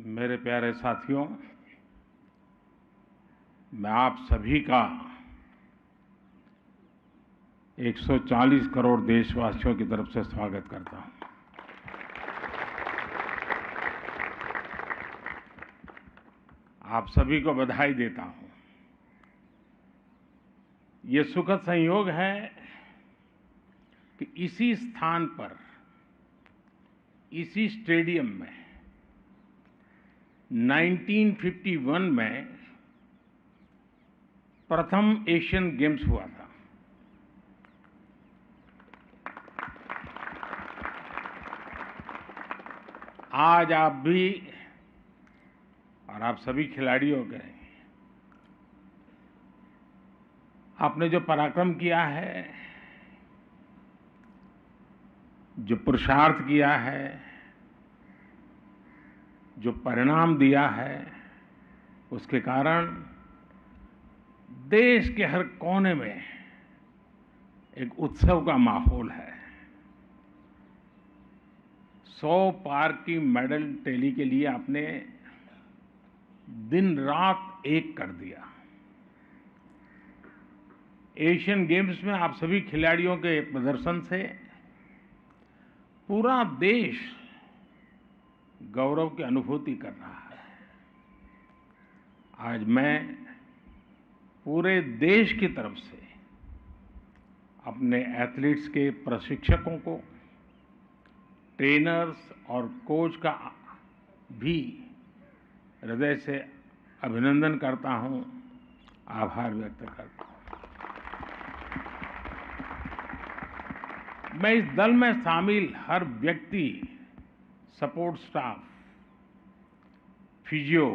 मेरे प्यारे साथियों, मैं आप सभी का 140 करोड़ देशवासियों की तरफ से स्वागत करता हूं। आप सभी को बधाई देता हूं। ये सुखद संयोग है कि इसी स्थान पर, इसी स्टेडियम में 1951 में प्रथम एशियन गेम्स हुआ था। आज आप भी और आप सभी खिलाड़ियों के आपने जो पराक्रम किया है, जो पुरुषार्थ किया है, जो परिणाम दिया है, उसके कारण देश के हर कोने में एक उत्सव का माहौल है। 100 पार की मेडल टैली के लिए आपने दिन रात एक कर दिया। एशियन गेम्स में आप सभी खिलाड़ियों के प्रदर्शन से पूरा देश गौरव की अनुभूति कर रहा है। आज मैं पूरे देश की तरफ से अपने एथलीट्स के प्रशिक्षकों को, ट्रेनर्स और कोच का भी हृदय से अभिनंदन करता हूं, आभार व्यक्त करता हूं। मैं इस दल में शामिल हर व्यक्ति, सपोर्ट स्टाफ, फिजियो,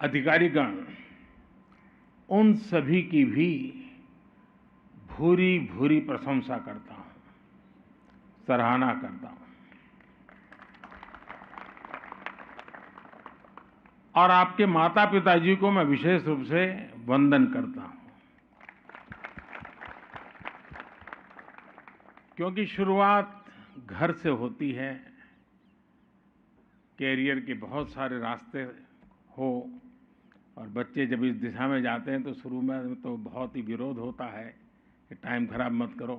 अधिकारीगण, उन सभी की भी भूरी भूरी प्रशंसा करता हूं, सराहना करता हूं। और आपके माता पिताजी को मैं विशेष रूप से वंदन करता हूं, क्योंकि शुरुआत घर से होती है। कैरियर के बहुत सारे रास्ते हो और बच्चे जब इस दिशा में जाते हैं तो शुरू में तो बहुत ही विरोध होता है कि टाइम खराब मत करो,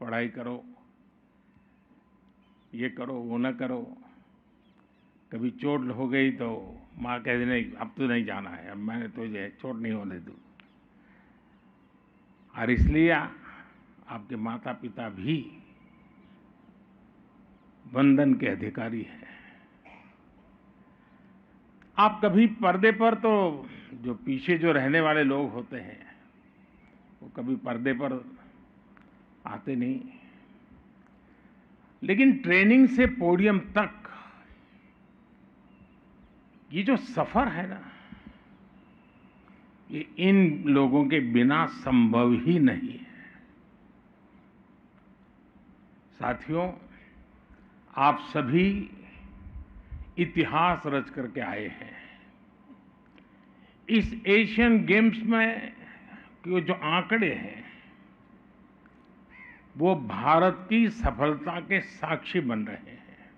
पढ़ाई करो, ये करो, वो न करो। कभी चोट हो गई तो माँ कहती नहीं, अब तो नहीं जाना है, अब मैंने तुझे चोट नहीं होने दी। और इसलिए आपके माता पिता भी वंदन के अधिकारी हैं। आप कभी पर्दे पर, तो जो पीछे जो रहने वाले लोग होते हैं वो कभी पर्दे पर आते नहीं, लेकिन ट्रेनिंग से पोडियम तक ये जो सफर है ना, ये इन लोगों के बिना संभव ही नहीं है। साथियों, आप सभी इतिहास रच करके आए हैं। इस एशियन गेम्स में जो आंकड़े हैं वो भारत की सफलता के साक्षी बन रहे हैं।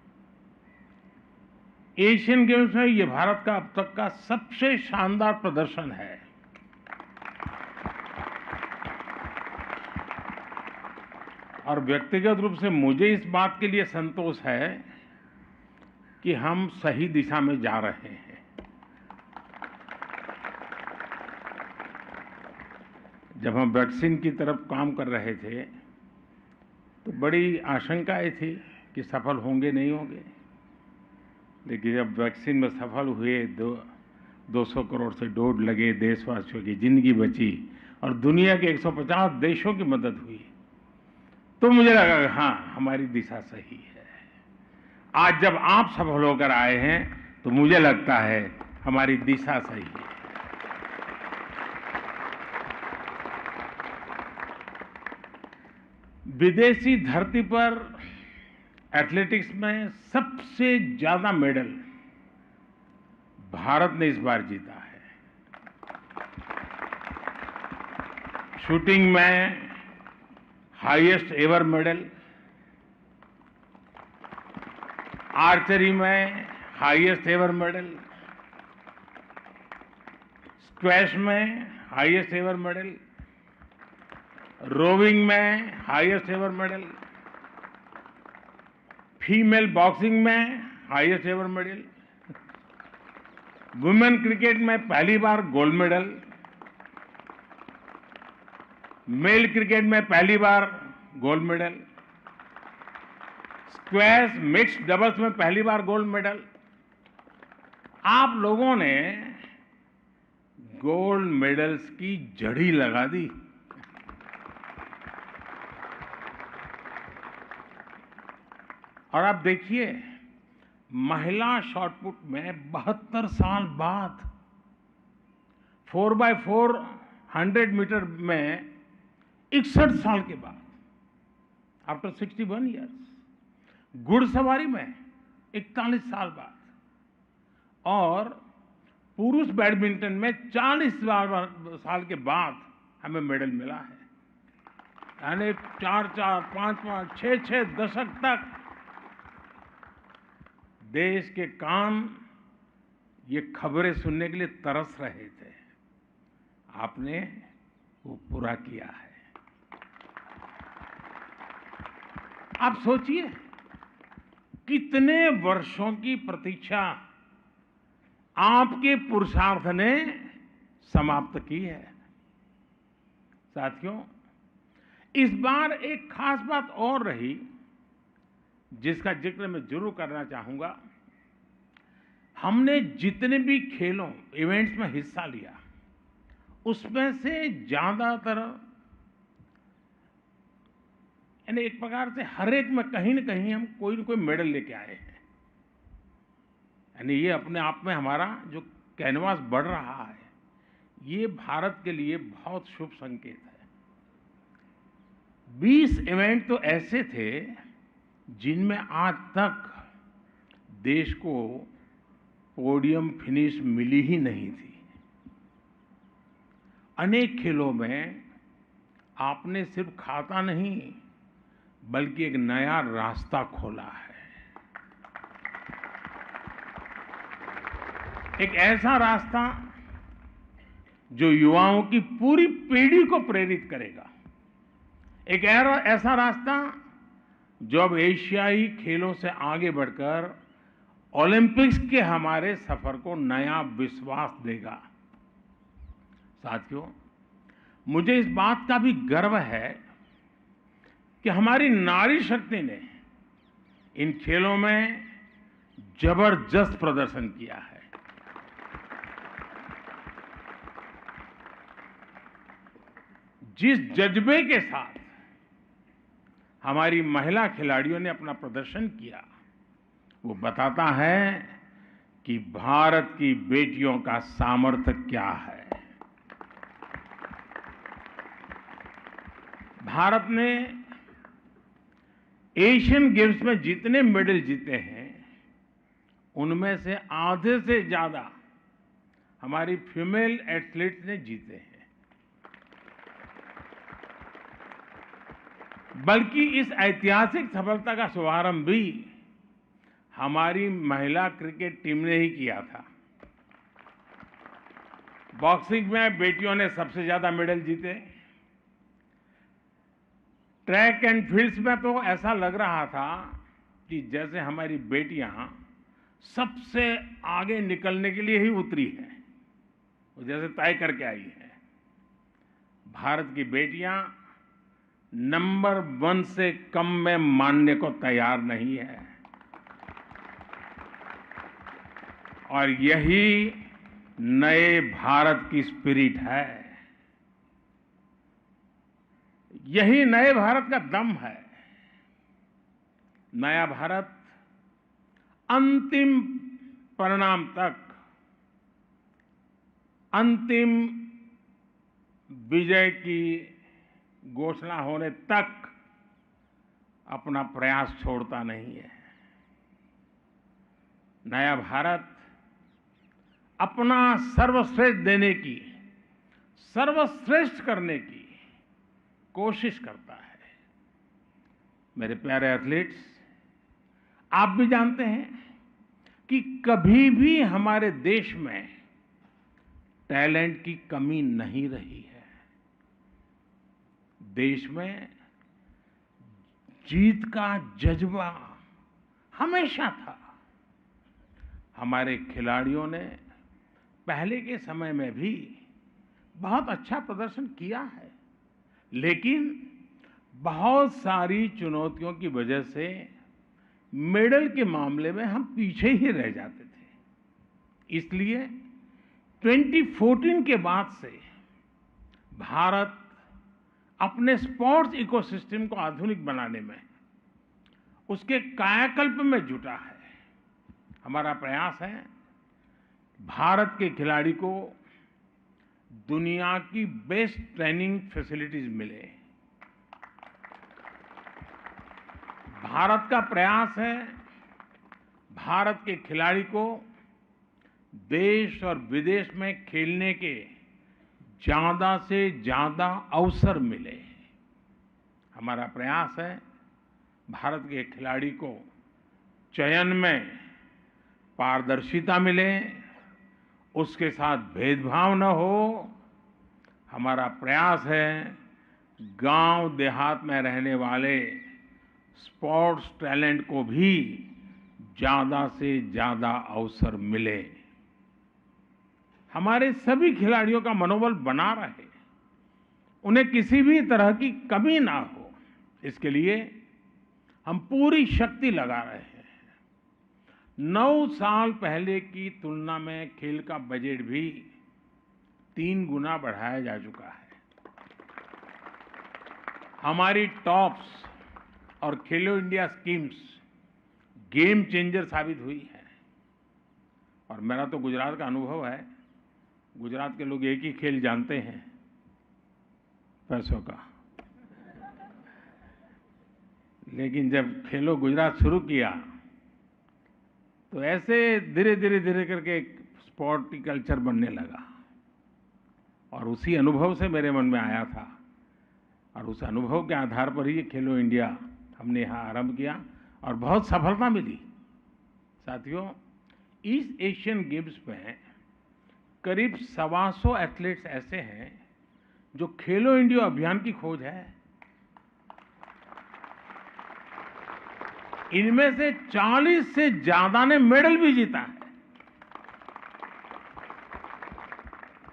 एशियन गेम्स में ये भारत का अब तक का सबसे शानदार प्रदर्शन है। और व्यक्तिगत रूप से मुझे इस बात के लिए संतोष है कि हम सही दिशा में जा रहे हैं। जब हम वैक्सीन की तरफ काम कर रहे थे तो बड़ी आशंकाएं थी कि सफल होंगे नहीं होंगे, लेकिन जब वैक्सीन में सफल हुए, 200 करोड़ से डोज लगे, देशवासियों की जिंदगी बची और दुनिया के 150 देशों की मदद हुई, तो मुझे लगा हाँ, हमारी दिशा सही है। आज जब आप सफल होकर आए हैं तो मुझे लगता है हमारी दिशा सही है। विदेशी धरती पर एथलेटिक्स में सबसे ज्यादा मेडल भारत ने इस बार जीता है। शूटिंग में हाईएस्ट एवर मेडल, आर्चरी में हाईएस्ट एवर मेडल, स्क्वैश में हाईएस्ट एवर मेडल, रोविंग में highest ever medal, female boxing में highest ever medal, women cricket में पहली बार गोल्ड मेडल, मेल क्रिकेट में पहली बार gold medal, squash mixed doubles में पहली बार गोल्ड मेडल। आप लोगों ने गोल्ड मेडल्स की जड़ी लगा दी। और आप देखिए, महिला शॉटपुट में 72 साल बाद 4x4 100 मीटर में 61 साल के बाद, आफ्टर 61 ईयर्स, घुड़सवारी में 41 साल बाद, और पुरुष बैडमिंटन में 40 साल के बाद हमें मेडल मिला है। यानी 4-4, 5-5, 6-6 दशक तक देश के कान ये खबरें सुनने के लिए तरस रहे थे। आपने वो पूरा किया है। आप सोचिए, कितने वर्षों की प्रतीक्षा आपके पुरुषार्थ ने समाप्त की है। साथियों, इस बार एक खास बात और रही जिसका जिक्र मैं जरूर करना चाहूंगा। हमने जितने भी खेलों, इवेंट्स में हिस्सा लिया, उसमें से ज्यादातर, यानी एक प्रकार से हर एक में कहीं न कहीं हम कोई न कोई मेडल लेके आए हैं। यानी ये अपने आप में हमारा जो कैनवास बढ़ रहा है, ये भारत के लिए बहुत शुभ संकेत है। 20 इवेंट तो ऐसे थे जिनमें आज तक देश को पोडियम फिनिश मिली ही नहीं थी। अनेक खेलों में आपने सिर्फ खाता नहीं, बल्कि एक नया रास्ता खोला है। एक ऐसा रास्ता जो युवाओं की पूरी पीढ़ी को प्रेरित करेगा। एक ऐसा रास्ता जो अब एशियाई खेलों से आगे बढ़कर ओलंपिक्स के हमारे सफर को नया विश्वास देगा। साथियों, मुझे इस बात का भी गर्व है कि हमारी नारी शक्ति ने इन खेलों में जबरदस्त प्रदर्शन किया है। जिस जज्बे के साथ हमारी महिला खिलाड़ियों ने अपना प्रदर्शन किया, वो बताता है कि भारत की बेटियों का सामर्थ्य क्या है। भारत ने एशियन गेम्स में जितने मेडल जीते हैं, उनमें से आधे से ज्यादा हमारी फीमेल एथलीट्स ने जीते हैं। बल्कि इस ऐतिहासिक सफलता का शुभारंभ भी हमारी महिला क्रिकेट टीम ने ही किया था। बॉक्सिंग में बेटियों ने सबसे ज्यादा मेडल जीते। ट्रैक एंड फील्ड्स में तो ऐसा लग रहा था कि जैसे हमारी बेटियां सबसे आगे निकलने के लिए ही उतरी हैं, वो जैसे तय करके आई है। भारत की बेटियां नंबर 1 से कम में मानने को तैयार नहीं है। और यही नए भारत की स्पिरिट है, यही नए भारत का दम है। नया भारत अंतिम परिणाम तक, अंतिम विजय की घोषणा होने तक अपना प्रयास छोड़ता नहीं है। नया भारत अपना सर्वश्रेष्ठ देने की, सर्वश्रेष्ठ करने की कोशिश करता है। मेरे प्यारे एथलीट्स, आप भी जानते हैं कि कभी भी हमारे देश में टैलेंट की कमी नहीं रही है। देश में जीत का जज्बा हमेशा था। हमारे खिलाड़ियों ने पहले के समय में भी बहुत अच्छा प्रदर्शन किया है, लेकिन बहुत सारी चुनौतियों की वजह से मेडल के मामले में हम पीछे ही रह जाते थे। इसलिए 2014 के बाद से भारत अपने स्पोर्ट्स इकोसिस्टम को आधुनिक बनाने में, उसके कायाकल्प में जुटा है। हमारा प्रयास है भारत के खिलाड़ी को दुनिया की बेस्ट ट्रेनिंग फैसिलिटीज मिले। भारत का प्रयास है भारत के खिलाड़ी को देश और विदेश में खेलने के ज्यादा से ज्यादा अवसर मिले। हमारा प्रयास है भारत के खिलाड़ी को चयन में पारदर्शिता मिले, उसके साथ भेदभाव न हो। हमारा प्रयास है गांव देहात में रहने वाले स्पोर्ट्स टैलेंट को भी ज्यादा से ज्यादा अवसर मिले। हमारे सभी खिलाड़ियों का मनोबल बना रहे, उन्हें किसी भी तरह की कमी ना हो, इसके लिए हम पूरी शक्ति लगा रहे हैं। 9 साल पहले की तुलना में खेल का बजट भी 3 गुना बढ़ाया जा चुका है। हमारी टॉप्स और खेलो इंडिया स्कीम्स गेम चेंजर साबित हुई है। और मेरा तो गुजरात का अनुभव है। गुजरात के लोग एक ही खेल जानते हैं, पैसों का। लेकिन जब खेलो गुजरात शुरू किया तो ऐसे धीरे धीरे करके एक स्पोर्ट कल्चर बनने लगा। और उसी अनुभव से मेरे मन में आया था, और उस अनुभव के आधार पर ही खेलो इंडिया हमने यहाँ आरंभ किया और बहुत सफलता मिली। साथियों, ईस्ट एशियन गेम्स में करीब 125 एथलीट्स ऐसे हैं जो खेलो इंडिया अभियान की खोज है। इनमें से 40 से ज्यादा ने मेडल भी जीता है।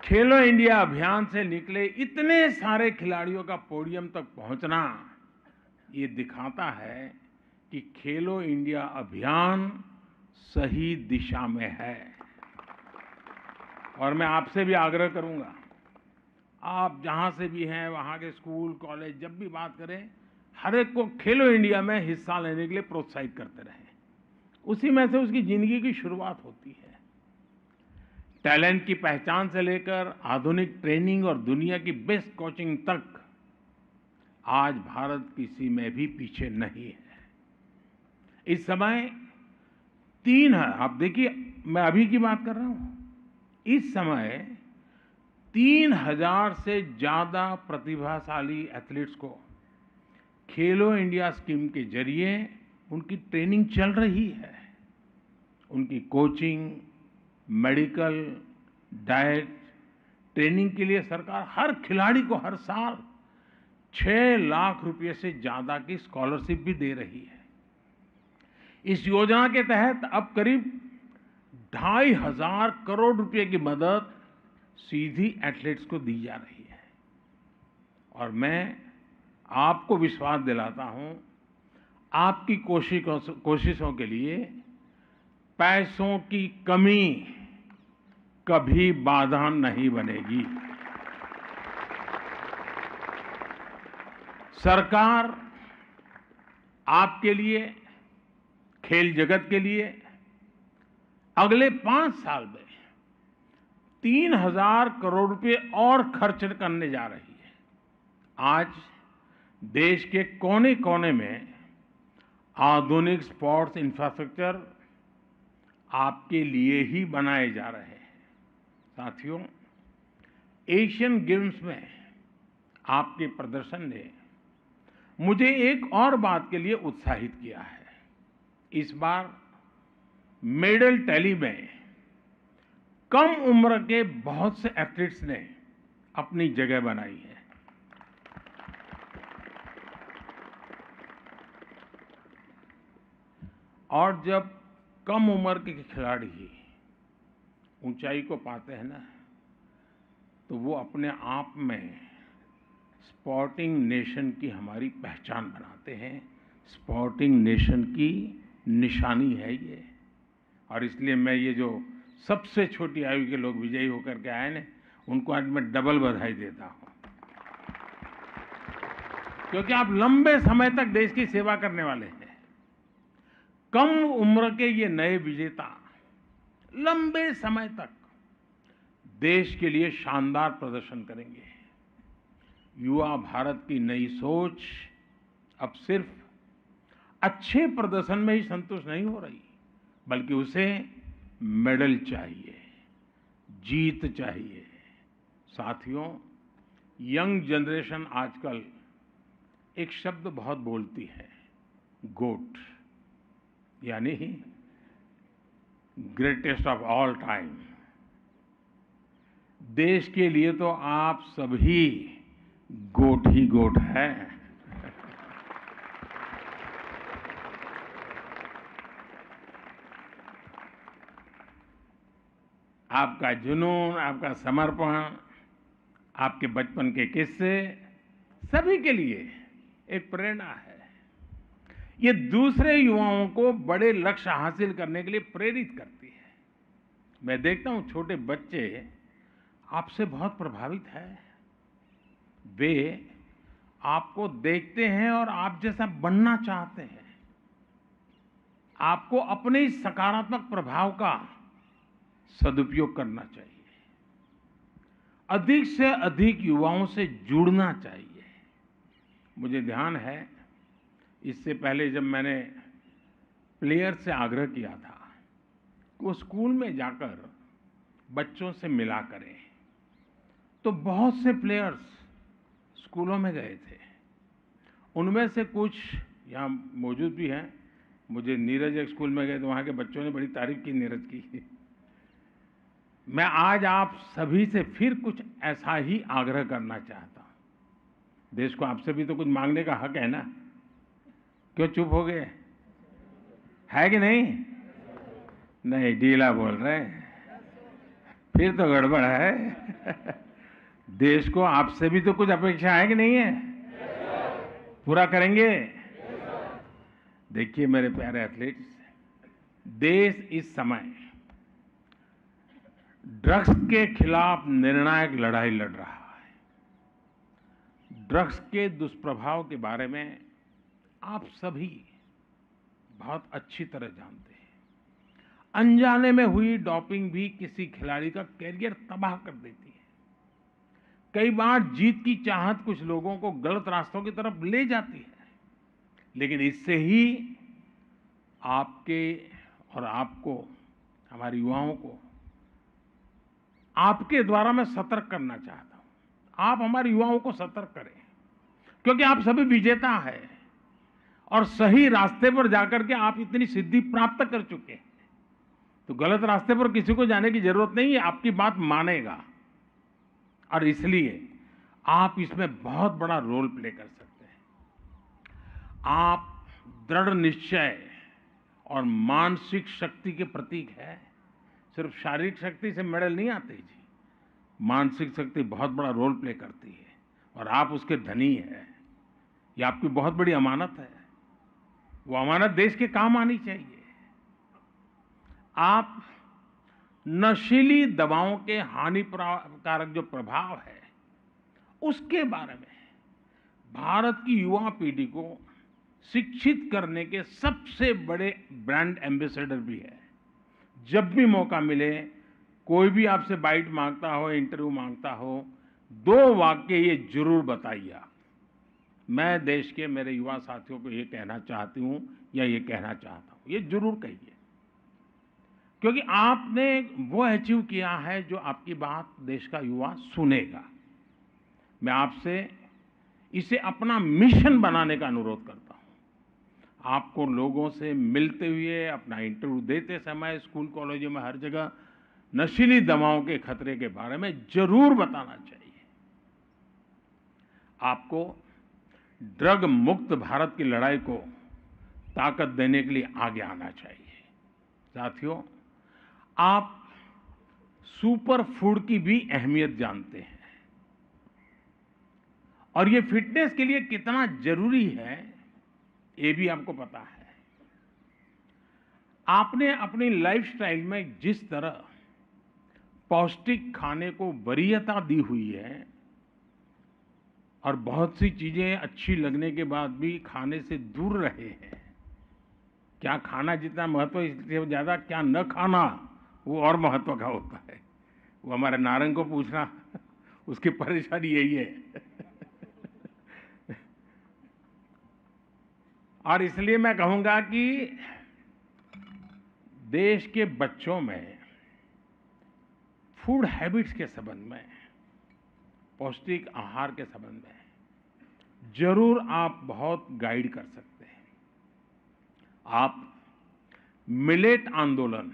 खेलो इंडिया अभियान से निकले इतने सारे खिलाड़ियों का पोडियम तक पहुंचना, ये दिखाता है कि खेलो इंडिया अभियान सही दिशा में है। और मैं आपसे भी आग्रह करूंगा, आप जहां से भी हैं, वहां के स्कूल कॉलेज जब भी बात करें, हर एक को खेलो इंडिया में हिस्सा लेने के लिए प्रोत्साहित करते रहें। उसी में से उसकी जिंदगी की शुरुआत होती है। टैलेंट की पहचान से लेकर आधुनिक ट्रेनिंग और दुनिया की बेस्ट कोचिंग तक आज भारत किसी में भी पीछे नहीं है। इस समय 3 है, आप देखिए, मैं अभी की बात कर रहा हूं। इस समय 3000 से ज्यादा प्रतिभाशाली एथलीट्स को खेलो इंडिया स्कीम के जरिए उनकी ट्रेनिंग चल रही है। उनकी कोचिंग, मेडिकल, डाइट, ट्रेनिंग के लिए सरकार हर खिलाड़ी को हर साल 6 लाख रुपए से ज्यादा की स्कॉलरशिप भी दे रही है। इस योजना के तहत अब करीब 2500 करोड़ रुपए की मदद सीधी एथलीट्स को दी जा रही है। और मैं आपको विश्वास दिलाता हूं, आपकी कोशिशों के लिए पैसों की कमी कभी बाधा नहीं बनेगी। सरकार आपके लिए, खेल जगत के लिए अगले 5 साल में 3000 करोड़ रुपए और खर्च करने जा रही है। आज देश के कोने कोने में आधुनिक स्पोर्ट्स इंफ्रास्ट्रक्चर आपके लिए ही बनाए जा रहे हैं। साथियों, एशियन गेम्स में आपके प्रदर्शन ने मुझे एक और बात के लिए उत्साहित किया है। इस बार मेडल टैली में कम उम्र के बहुत से एथलीट्स ने अपनी जगह बनाई है। और जब कम उम्र के खिलाड़ी ऊंचाई को पाते हैं ना, तो वो अपने आप में स्पोर्टिंग नेशन की हमारी पहचान बनाते हैं। स्पोर्टिंग नेशन की निशानी है ये। और इसलिए मैं ये जो सबसे छोटी आयु के लोग विजयी होकर के आए ना, उनको आज मैं डबल बधाई देता हूं, क्योंकि आप लंबे समय तक देश की सेवा करने वाले हैं। कम उम्र के ये नए विजेता लंबे समय तक देश के लिए शानदार प्रदर्शन करेंगे। युवा भारत की नई सोच अब सिर्फ अच्छे प्रदर्शन में ही संतुष्ट नहीं हो रही, बल्कि उसे मेडल चाहिए, जीत चाहिए। साथियों, यंग जनरेशन आजकल एक शब्द बहुत बोलती है, गोट, यानी ग्रेटेस्ट ऑफ ऑल टाइम। देश के लिए तो आप सभी गोट ही गोट हैं। आपका जुनून, आपका समर्पण, आपके बचपन के किस्से सभी के लिए एक प्रेरणा है। ये दूसरे युवाओं को बड़े लक्ष्य हासिल करने के लिए प्रेरित करती है। मैं देखता हूं छोटे बच्चे आपसे बहुत प्रभावित हैं। वे आपको देखते हैं और आप जैसा बनना चाहते हैं। आपको अपने इस सकारात्मक प्रभाव का सदुपयोग करना चाहिए। अधिक से अधिक युवाओं से जुड़ना चाहिए। मुझे ध्यान है, इससे पहले जब मैंने प्लेयर से आग्रह किया था कि वो स्कूल में जाकर बच्चों से मिला करें, तो बहुत से प्लेयर्स स्कूलों में गए थे। उनमें से कुछ यहाँ मौजूद भी हैं। मुझे नीरज एक स्कूल में गए तो वहाँ के बच्चों ने बड़ी तारीफ की नीरज की। मैं आज आप सभी से फिर कुछ ऐसा ही आग्रह करना चाहता हूँ। देश को आपसे भी तो कुछ मांगने का हक है ना। क्यों चुप हो गए? है कि नहीं? नहीं, ढीला बोल रहे हैं, फिर तो गड़बड़ है। देश को आपसे भी तो कुछ अपेक्षा है कि नहीं है? पूरा करेंगे? देखिए मेरे प्यारे एथलीट्स, देश इस समय ड्रग्स के खिलाफ निर्णायक लड़ाई लड़ रहा है। ड्रग्स के दुष्प्रभाव के बारे में आप सभी बहुत अच्छी तरह जानते हैं। अनजाने में हुई डोपिंग भी किसी खिलाड़ी का कैरियर तबाह कर देती है। कई बार जीत की चाहत कुछ लोगों को गलत रास्तों की तरफ ले जाती है, लेकिन इससे ही आपके और आपको, हमारे युवाओं को आपके द्वारा मैं सतर्क करना चाहता हूं। आप हमारे युवाओं को सतर्क करें, क्योंकि आप सभी विजेता हैं और सही रास्ते पर जाकर के आप इतनी सिद्धि प्राप्त कर चुके हैं। तो गलत रास्ते पर किसी को जाने की जरूरत नहीं है, आपकी बात मानेगा। और इसलिए आप इसमें बहुत बड़ा रोल प्ले कर सकते हैं। आप दृढ़ निश्चय और मानसिक शक्ति के प्रतीक है। सिर्फ शारीरिक शक्ति से मेडल नहीं आते जी, मानसिक शक्ति बहुत बड़ा रोल प्ले करती है और आप उसके धनी हैं। ये आपकी बहुत बड़ी अमानत है। वो अमानत देश के काम आनी चाहिए। आप नशीली दवाओं के हानिकारक जो प्रभाव है, उसके बारे में भारत की युवा पीढ़ी को शिक्षित करने के सबसे बड़े ब्रांड एम्बेसडर भी है। जब भी मौका मिले, कोई भी आपसे बाइट मांगता हो, इंटरव्यू मांगता हो, 2 वाक्य ये जरूर बताइए आप, मैं देश के मेरे युवा साथियों को ये कहना चाहती हूं या ये कहना चाहता हूं, ये जरूर कहिए। क्योंकि आपने वो अचीव किया है जो आपकी बात देश का युवा सुनेगा। मैं आपसे इसे अपना मिशन बनाने का अनुरोध करता हूं। आपको लोगों से मिलते हुए, अपना इंटरव्यू देते समय, स्कूल कॉलेजों में हर जगह नशीली दवाओं के खतरे के बारे में जरूर बताना चाहिए। आपको ड्रग मुक्त भारत की लड़ाई को ताकत देने के लिए आगे आना चाहिए। साथियों, आप सुपर फूड की भी अहमियत जानते हैं और ये फिटनेस के लिए कितना जरूरी है, ये भी आपको पता है। आपने अपनी लाइफस्टाइल में जिस तरह पौष्टिक खाने को वरीयता दी हुई है और बहुत सी चीजें अच्छी लगने के बाद भी खाने से दूर रहे हैं, क्या खाना जितना महत्व, इससे ज्यादा क्या न खाना वो और महत्व का होता है। वो हमारे नारंग को पूछना, उसकी परेशानी यही है। और इसलिए मैं कहूंगा कि देश के बच्चों में फूड हैबिट्स के संबंध में, पौष्टिक आहार के संबंध में जरूर आप बहुत गाइड कर सकते हैं। आप मिलेट आंदोलन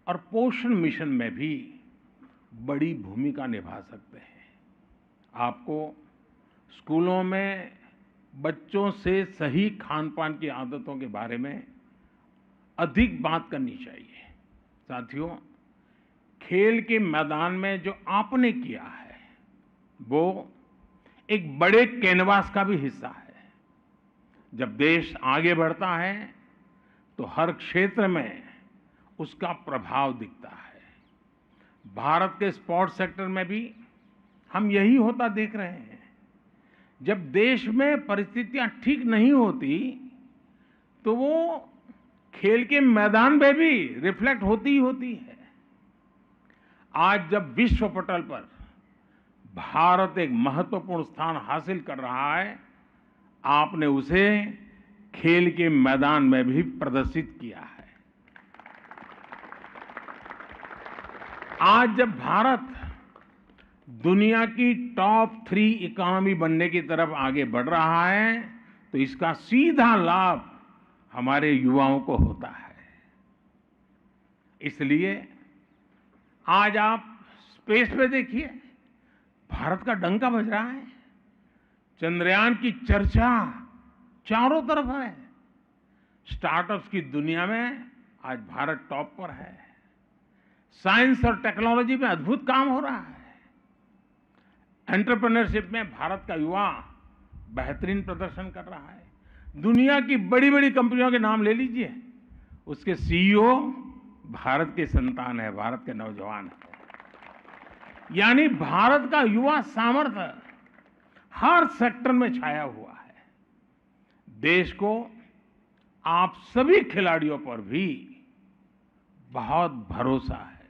और पोषण मिशन में भी बड़ी भूमिका निभा सकते हैं। आपको स्कूलों में बच्चों से सही खान-पान की आदतों के बारे में अधिक बात करनी चाहिए। साथियों, खेल के मैदान में जो आपने किया है वो एक बड़े कैनवास का भी हिस्सा है। जब देश आगे बढ़ता है तो हर क्षेत्र में उसका प्रभाव दिखता है। भारत के स्पोर्ट्स सेक्टर में भी हम यही होता देख रहे हैं। जब देश में परिस्थितियां ठीक नहीं होती तो वो खेल के मैदान में भी रिफ्लेक्ट होती ही होती है। आज जब विश्व पटल पर भारत एक महत्वपूर्ण स्थान हासिल कर रहा है, आपने उसे खेल के मैदान में भी प्रदर्शित किया है। आज जब भारत दुनिया की टॉप 3 इकोनॉमी बनने की तरफ आगे बढ़ रहा है तो इसका सीधा लाभ हमारे युवाओं को होता है। इसलिए आज आप स्पेस पे देखिए, भारत का डंका बज रहा है। चंद्रयान की चर्चा चारों तरफ है। स्टार्टअप्स की दुनिया में आज भारत टॉप पर है। साइंस और टेक्नोलॉजी में अद्भुत काम हो रहा है। एंटरप्रेन्योरशिप में भारत का युवा बेहतरीन प्रदर्शन कर रहा है। दुनिया की बड़ी बड़ी कंपनियों के नाम ले लीजिए, उसके सीईओ भारत के संतान है, भारत के नौजवान है। यानी भारत का युवा सामर्थ्य हर सेक्टर में छाया हुआ है। देश को आप सभी खिलाड़ियों पर भी बहुत भरोसा है।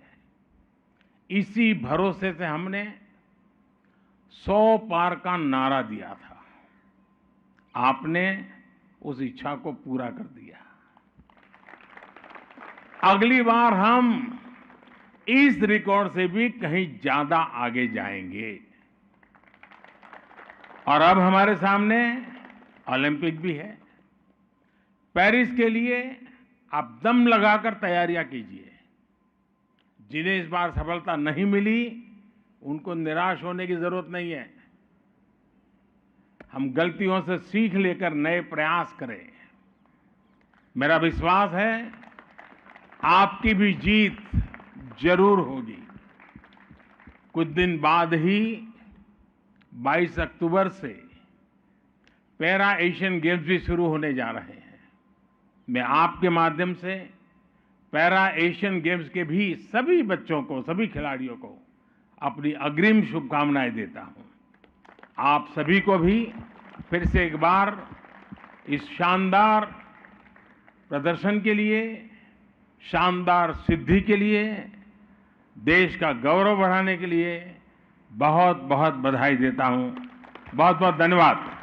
इसी भरोसे से हमने 100 पार का नारा दिया था। आपने उस इच्छा को पूरा कर दिया। अगली बार हम इस रिकॉर्ड से भी कहीं ज्यादा आगे जाएंगे। और अब हमारे सामने ओलंपिक भी है। पेरिस के लिए आप दम लगाकर तैयारियां कीजिए। जिन्हें इस बार सफलता नहीं मिली, उनको निराश होने की जरूरत नहीं है। हम गलतियों से सीख लेकर नए प्रयास करें। मेरा विश्वास है आपकी भी जीत जरूर होगी। कुछ दिन बाद ही 22 अक्टूबर से पैरा एशियन गेम्स भी शुरू होने जा रहे हैं। मैं आपके माध्यम से पैरा एशियन गेम्स के भी सभी बच्चों को, सभी खिलाड़ियों को अपनी अग्रिम शुभकामनाएं देता हूं। आप सभी को भी फिर से एक बार इस शानदार प्रदर्शन के लिए, शानदार सिद्धि के लिए, देश का गौरव बढ़ाने के लिए बहुत बहुत बधाई देता हूं। बहुत बहुत धन्यवाद।